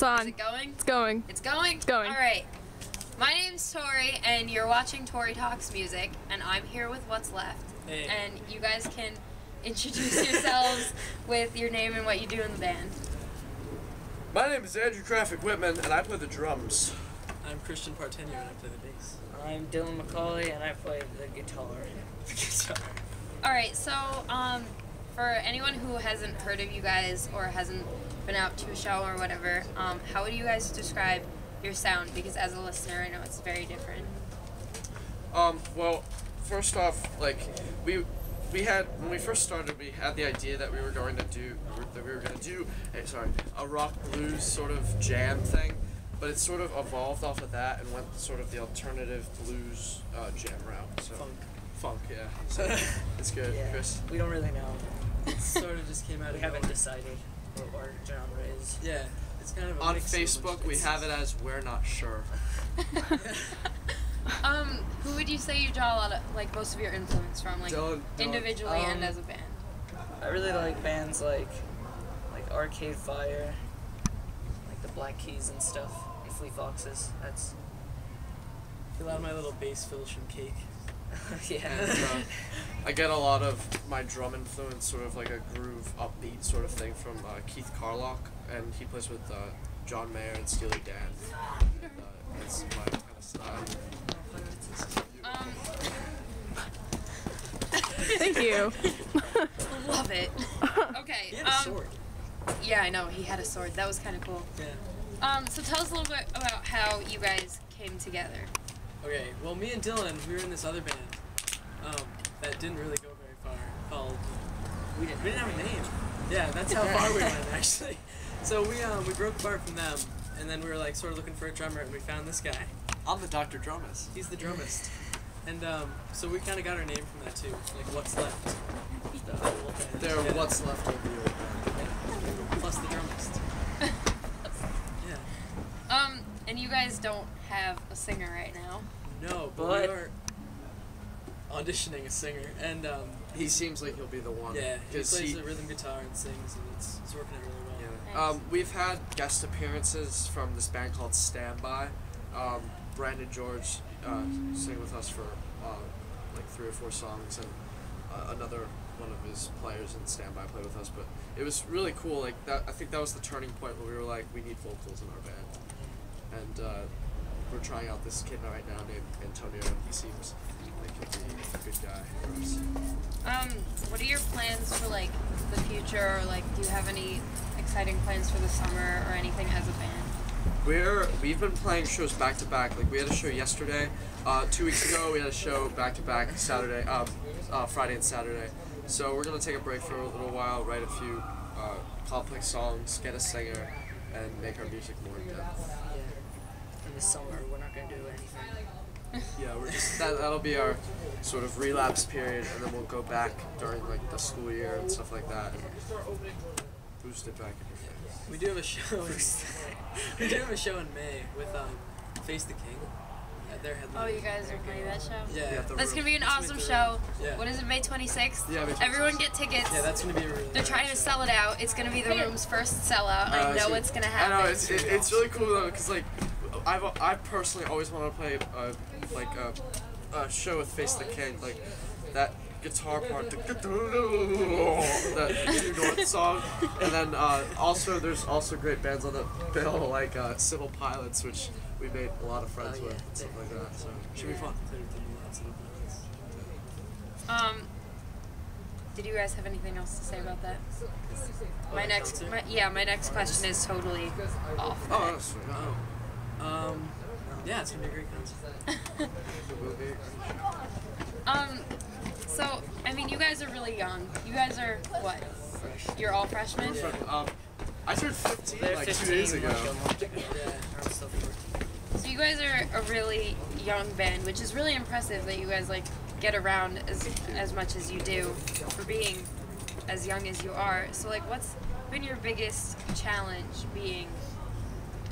It's on. Is it going? It's going. It's going? It's going. All right. My name's Tori, and you're watching Tori Talks Music, and I'm here with What's Left. Hey. And you guys can introduce yourselves with your name and what you do in the band. My name is Andrew Traffic Whitman, and I play the drums. I'm Christian Partenio, and I play the bass. I'm Dylan McCauley, and I play the guitar. All right, so for anyone who hasn't heard of you guys or hasn't been out to a show or whatever, how would you guys describe your sound? Because as a listener, I know it's very different. Well, first off, like we had when we first started, we had the idea that we were going to do a rock blues sort of jam thing, but it sort of evolved off of that and went sort of the alternative blues jam route. So funk, yeah. So it's good, Yeah. Chris. We don't really know. It sort of just came out We of haven't nowhere. decided what our genre is. Yeah, it's kind of a On mix of a bunch Facebook, of we bits. have it as "We're Not Sure." Who would you say you draw a lot of, like, most of your influence from, like Dylan. individually and as a band? I really like bands like Arcade Fire, like the Black Keys and stuff, and Fleet Foxes. That's A lot of my little bass fills from Cake. yeah. And, I get a lot of my drum influence, sort of like a groove, upbeat sort of thing from Keith Carlock, and he plays with John Mayer and Steely Dan. And, it's my kind of style. Thank you. Love it. Okay. He had a sword. Yeah, I know. He had a sword. That was kind of cool. Yeah. So tell us a little bit about how you guys came together. Okay, well, me and Dylan, we were in this other band that didn't really go very far, called... We didn't have a name. Yeah, that's how far we went, actually. So we broke apart from them, and then we were like sort of looking for a drummer, and we found this guy. I'm the Dr. Drummist. He's the drummist. And so we kind of got our name from that too, like What's Left. The whole band. They're Yeah. what's left of the old band. Yeah. Plus the drummist. Yeah. And you guys don't have a singer right now. No, but But- we are auditioning a singer, and He seems like he'll be the one. yeah, he 'cause plays the rhythm guitar and sings, and it's working out really well. Yeah. Nice. We've had guest appearances from this band called Standby. Brandon George sang with us for like 3 or 4 songs, and another one of his players in Standby played with us. But it was really cool. Like that, I think that was the turning point where we were like, we need vocals in our band, and we're trying out this kid right now named Antonio, and he seems like he'll be a good guy for us. What are your plans for, like, the future, or, like, do you have any exciting plans for the summer or anything as a band? We've been playing shows back to back. Like we had a show yesterday. 2 weeks ago we had a show back to back Saturday, Friday and Saturday. So we're gonna take a break for a little while, write a few complex songs, get a singer, and make our music more in depth. Yeah. In the summer, we're not gonna do anything. Yeah, we're just that'll be our sort of relapse period, and then we'll go back during like the school year and stuff like that. And boost it back in your face. We do have a show. We do have a show in May with Face the King. Their headline. Oh, you guys are playing that show? Yeah. Yeah, the That's gonna be an It's awesome with the show. room. Yeah. What is it, May 26th? Yeah, May 26th. Everyone get tickets. Yeah, that's gonna be a really. They're trying to sell it out. It's gonna be the room's first sellout. I know so- it's gonna I happen. know it's really cool though, because like I personally always want to play a show with Face the King, like that guitar part, that True North song, and then also there's also great bands on the bill like Civil Pilots, which we made a lot of friends Oh, yeah. with and stuff like that. So it should be fun. Did you guys have anything else to say about that? My next question is totally off. Oh, that's sweet. Yeah, it's gonna be a great concert. So I mean, you guys are really young. You guys are what? You're all freshmen. I turned 15 They're like 15 2 days ago. like a month ago. Yeah. I'm still 14. So you guys are a really young band, which is really impressive that you guys like get around as much as you do for being as young as you are. So like, what's been your biggest challenge being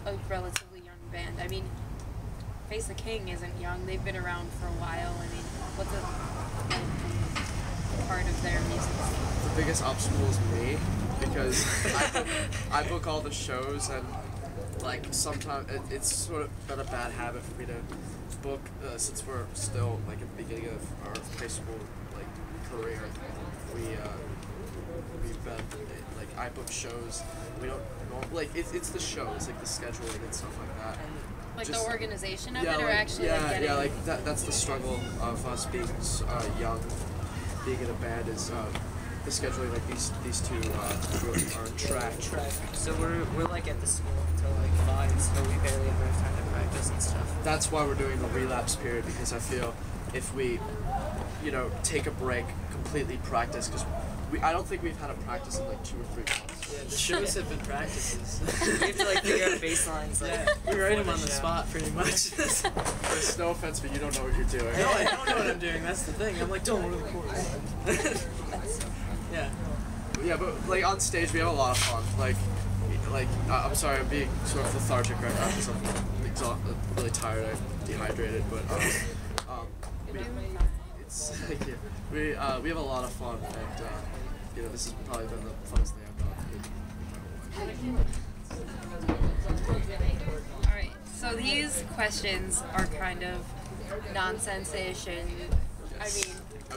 a relatively young band? I mean, Face the King isn't young; they've been around for a while. I mean, what's a part of their music scene? Biggest obstacle is me, because I book all the shows, and like sometimes it's sort of been a bad habit for me to book since we're still like at the beginning of our high school like career. We've been like I book shows. We don't like it's the shows like the scheduling and stuff like that. Like Just- the organization of yeah, it, or like, actually yeah, like getting. yeah, like that's the struggle of us being young, being in a band is the scheduling. Like these two are in track. So we're like at the school until like 5, so we barely ever have time to practice and stuff. That's why we're doing the relapse period, because I feel if we, take a break, completely practice, because I don't think we've had a practice in like 2 or 3 months. Yeah, the shows have been practices. You have to like figure out baselines. Like, Yeah, we write them on the show. spot pretty much. There's no offense, but you don't know what you're doing. No, I don't know what I'm doing. That's the thing. I'm like, don't what are the chords? Yeah. Yeah, but like on stage we have a lot of fun. Like I'm sorry, I'm being sort of lethargic right now because I'm really tired. I'm dehydrated, but it's thank you. We have a lot of fun, and this has probably been the funnest thing I've done. Alright, so these questions are kind of nonsense-ish, and I mean,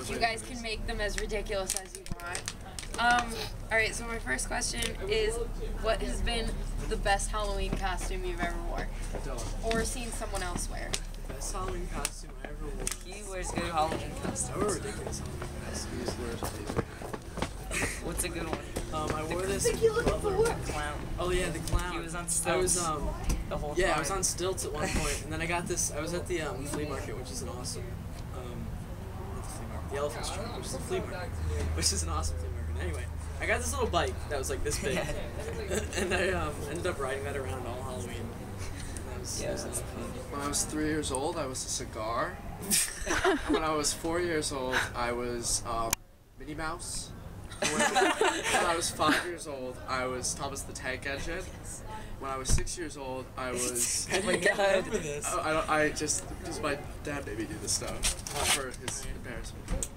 you guys can make them as ridiculous as you want. Alright, so my first question is, what has been the best Halloween costume you've ever worn? Or seen someone else wear? Best Halloween costume I ever wore. he wears good Halloween costumes. Oh, ridiculous Halloween costume. What's a good one? I wore this. The clown. Oh yeah, the clown. He was on I stilts was the whole time. yeah, I was on stilts at one point, and then I got this. I was at the flea market, which is an awesome not the flea market, the Elephant's Trunk, which is a flea market, which is an awesome flea market. Anyway, I got this little bike that was like this big, and I ended up riding that around all Halloween. That was a lot of fun. When I was 3 years old, I was a cigar. When I was 4 years old, I was Minnie Mouse. When I was 5 years old, I was Thomas the Tank Engine. When I was 6 years old, I was. Oh my god. Because my dad made me do this stuff for his embarrassment.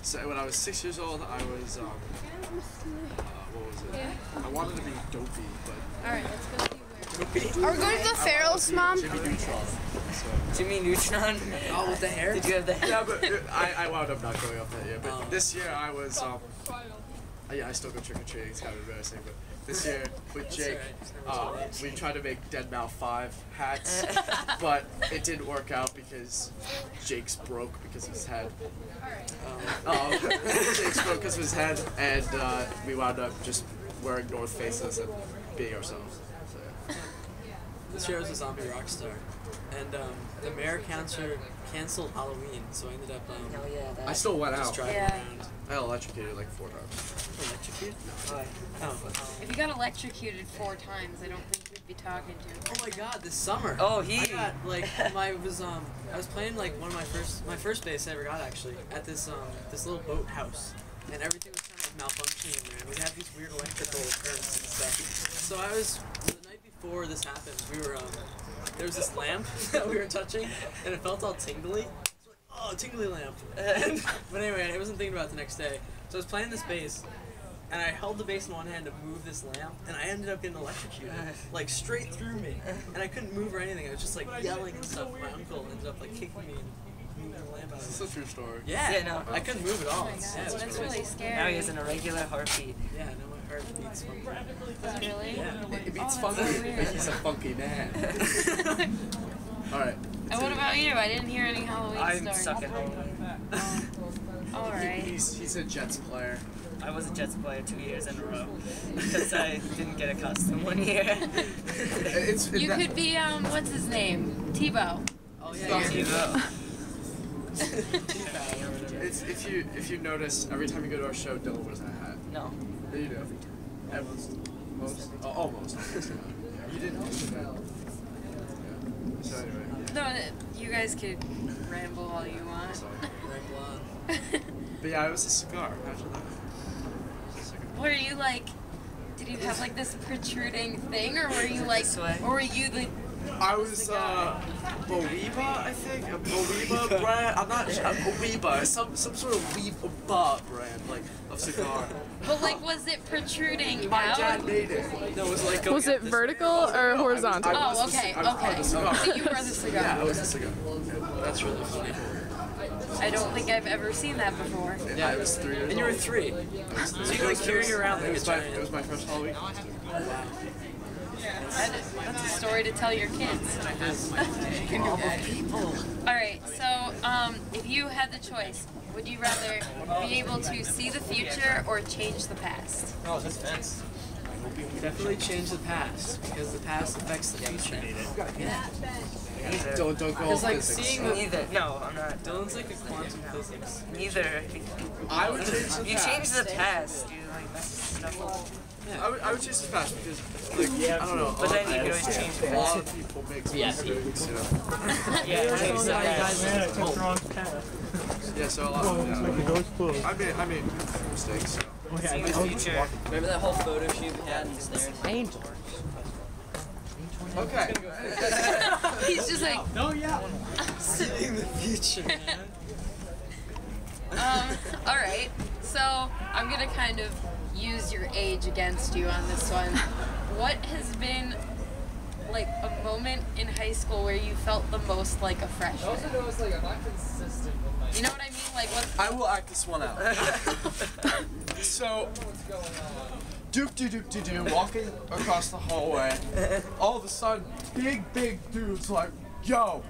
So when I was 6 years old, I was what was it? I wanted to be Dopey, but Alright, let's go see Are we going to the Ferals, Mom? Jimmy Neutron. Jimmy Neutron. Oh, with the hair? Did you have the hair? Yeah, but I wound up not going up that year. But this year I was I still go trick or treating. It's kind of embarrassing, but this year with Jake, we tried to make Dead Mal 5 hats, but it didn't work out because Jake's broke because of his head. Jake's broke because of his head, and we wound up just wearing North Faces and being ourselves. So, yeah. This year I was a zombie rock star, and the mayor canceled Halloween, so I ended up Oh yeah, that. I still went just out. driving Yeah. around. I got electrocuted like 4 times. Electrocuted? Why? Oh. If you got electrocuted 4 times, I don't think we'd be talking to you. Oh my god, this summer. Oh, I got like I was playing like one of my first bass I ever got actually at this little boat house, and everything was kind of malfunctioning in there, and we'd have these weird electrical currents and stuff. So the night before this happened, we were there was this lamp that we were touching, and it felt all tingly. So like, oh, tingly lamp. But anyway, I wasn't thinking about it the next day. So I was playing this bass, and I held the bass in one hand to move this lamp, and I ended up getting electrocuted, like straight through me, and I couldn't move or anything. I was just like yelling and stuff. My uncle ended up like kicking me and moving the lamp out. This is a true story. Yeah, Yeah, no. I couldn't move at all. Oh my god, Yeah, it was that's crazy. really scary. Now he has an irregular heartbeat. Yeah, now my heart beats funky. Is it really? Yeah. It beats Oh, that's funky, so weird. but he's a funky man. Alright. And what about you? I didn't hear any Halloween I stories. suck at Halloween. Alright. He's a Jets player. I was a Jets player 2 years in a row because I didn't get a costume one year. You could be, what's his name? Tebow. Oh It's if you notice every time you go to our show, Dylan wears that hat. No. Yeah, you do. Most. Almost. You didn't. Yeah. So anyway. No, you guys could ramble all you want. Sorry. But yeah, I was a cigar. Imagine that. Were you like, did you have like this protruding thing, or were you like, This way. or were you the, I was Bowiba, I think. A Bowiba brand. I'm not sure. Bowiba. Some sort of Weeba brand, like of cigar. But like, was it protruding My out? dad made it. No, it was like Was it vertical or horizontal? Oh, okay, okay. So you were the cigar. Yeah, it was a cigar. That's really funny. I don't think I've ever seen that before. Yeah, it was 3 years old. And you were 3. So you like carry around like a giant. It was my first Halloween. That's a story to tell your kids. Alright, so if you had the choice, would you rather be able to see the future or change the past? Oh, this fence. Definitely change the past because the past affects the future. Don't go Because like physics. seeing the Neither. No, I'm not. Dylan's like a quantum physics. Neither. I would change the You past. change the past. You like mess stuff up. I would change the past because, like, I don't know. But then you can always change the A lot past. of people make mistakes, you know. Yeah, change the past. Man, I took the wrong path. Yeah, so a lot of Like the door's closed. I made mistakes. So. See the future. Remember that whole photo shoot we had upstairs? Okay. He's just like, Oh, yeah. Seeing the future, man. alright, so I'm gonna kind of use your age against you on this one. What has been like a moment in high school where you felt the most like a freshman? noticed, like, I'm not consistent with my... You know what I mean? Like what? I will act this one out. So, doop-de-doop-de-doo, walking across the hallway. All of a sudden, big dude's like, yo,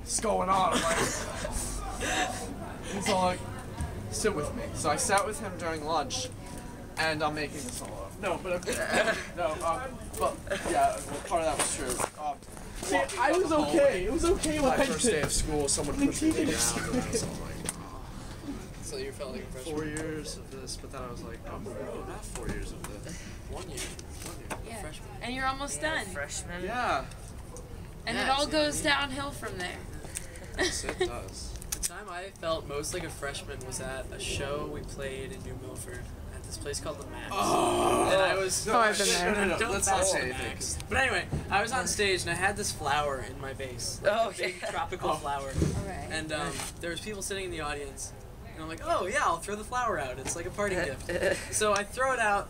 what's going on? I'm like, he's all like, sit with me. So I sat with him during lunch, and I'm making this all up. No, but but yeah, well, part of that was true. See, I was okay. It was okay when My I first day did. of school, someone pushed me down, and I was all like, So you felt like a freshman? 4 years of this, but then I was like, oh, not 4 years of this. 1 year. Yeah. Freshman. And you're almost done. Freshman. Yeah, And it all goes downhill from there. yes, it does. The time I felt most like a freshman was at a show we played in New Milford at this place called the Max. Oh, And I was Oh, I've been there. No, Don't let's not follow say the anything. Max. But anyway, I was on stage and I had this flower in my vase. Like Oh, a big yeah. tropical flower. Alright. And there was people sitting in the audience. And I'm like, oh yeah, I'll throw the flower out. It's like a party gift. So I throw it out,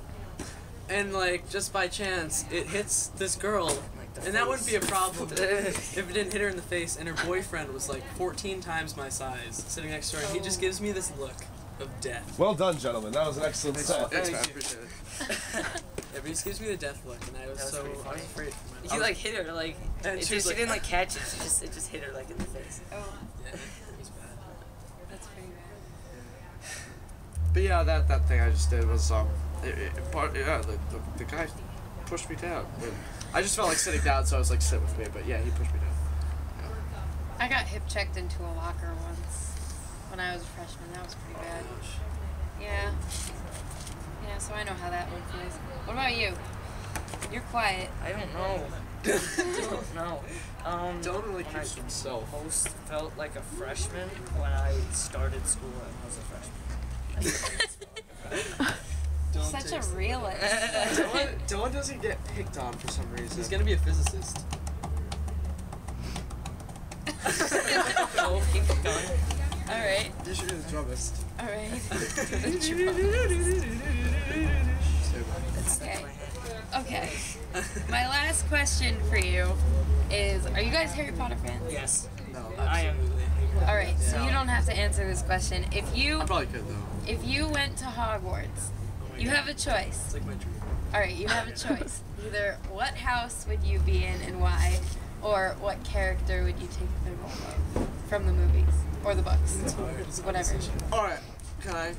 and like just by chance, it hits this girl. And that wouldn't be a problem if it didn't hit her in the face. And her boyfriend was like 14 times my size, sitting next to her. And he just gives me this look of death. Well done, gentlemen. That was an excellent set. Thanks, man. Appreciate it. Yeah, but he just gives me the death look, and I was That was so pretty funny. afraid for my You like hit her like. And It she was just, like- she didn't like catch it. It just hit her like in the face. Oh, Yeah, it was bad. that's pretty bad. But yeah, that thing I just did was the guy pushed me down. And I just felt like sitting down, so I was like, sit with me. But yeah, he pushed me down. I got hip checked into a locker once when I was a freshman. That was pretty bad. Yeah. Yeah, so I know how that one feels. What about you? You're quiet. I don't know. Don't know. Dylan really when I keeps himself. most felt like a freshman when I started school and was a freshman. Such a realist. Dylan doesn't get picked on for some reason. He's gonna be a physicist. So keep going. Alright. You should be the drummist. Alright. Okay. Okay. My last question for you is, are you guys Harry Potter fans? Yes. No, I am. Alright, so you don't have to answer this question. If you I probably could though. went to Hogwarts, you have a choice. It's like my dream. Alright, you have a choice. Either what house would you be in and why, or what character would you take the role of from the movies or the books, whatever. All right, can I?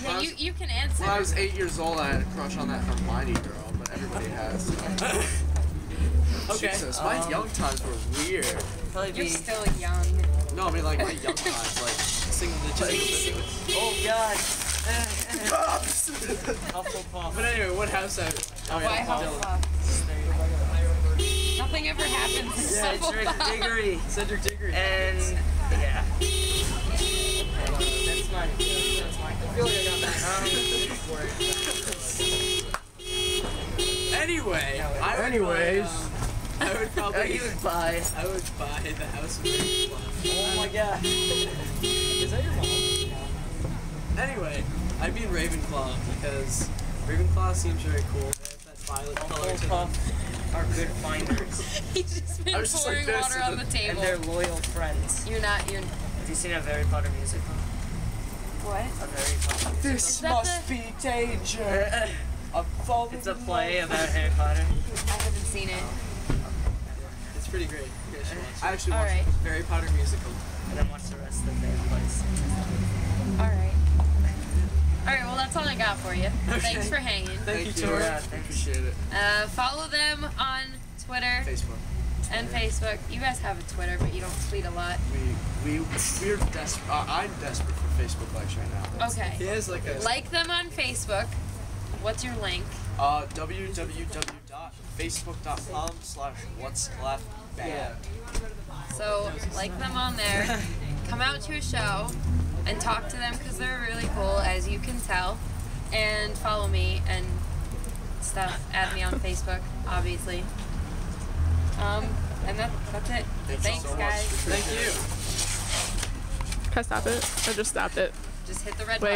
Yeah, you can answer. When I was 8 years old, I had a crush on that Hermione girl, but everybody has. Okay. Jesus, my young times were weird. Probably You're be. still young. No, I mean like my young times, like. Singing the jingle. Oh God. Hufflepuff. But anyway, what house I? Why Hufflepuff? Nothing ever happens in Cedric Hufflepuff. Diggory. Cedric Diggory. And yeah. That's mine. That's mine. I feel like I got that. Anyway, I would Anyways. buy, I would probably. You would buy. I would buy the house of Ravenclaw. Oh my God. Is that your mom? Anyway, I mean Ravenclaw because Ravenclaw seems very cool. They have that violet color to them. Are good finders. He's just been I was just pouring like this, water on the And table. they're loyal friends. You're not. Have you seen a Harry Potter musical? What? A Harry Potter musical? This that must be danger. I'm falling. It's a play about Harry Potter. I haven't seen it. It's pretty great. You guys should watch it. I actually All watched right. Harry Potter musical. And then watch the rest of the band plays. All right. All right. Well, that's all I got for you. Thanks for hanging. Thank you, Tori. Yeah, thanks. Appreciate it. Follow them on Twitter Facebook. and Facebook. You guys have a Twitter, but you don't tweet a lot. We're desperate. I'm desperate for Facebook likes right now. Okay. He has like a Like them on Facebook. What's your link? www.facebook.com/what'sleftband. So like them on there. Come out to a show and talk to them because they're really cool, as you can tell. And follow me and stuff. Add me on Facebook, obviously. And that's it. Thanks, so much. guys. Thank you. Can I stop it? I just stopped it. Just hit the red Wait. button.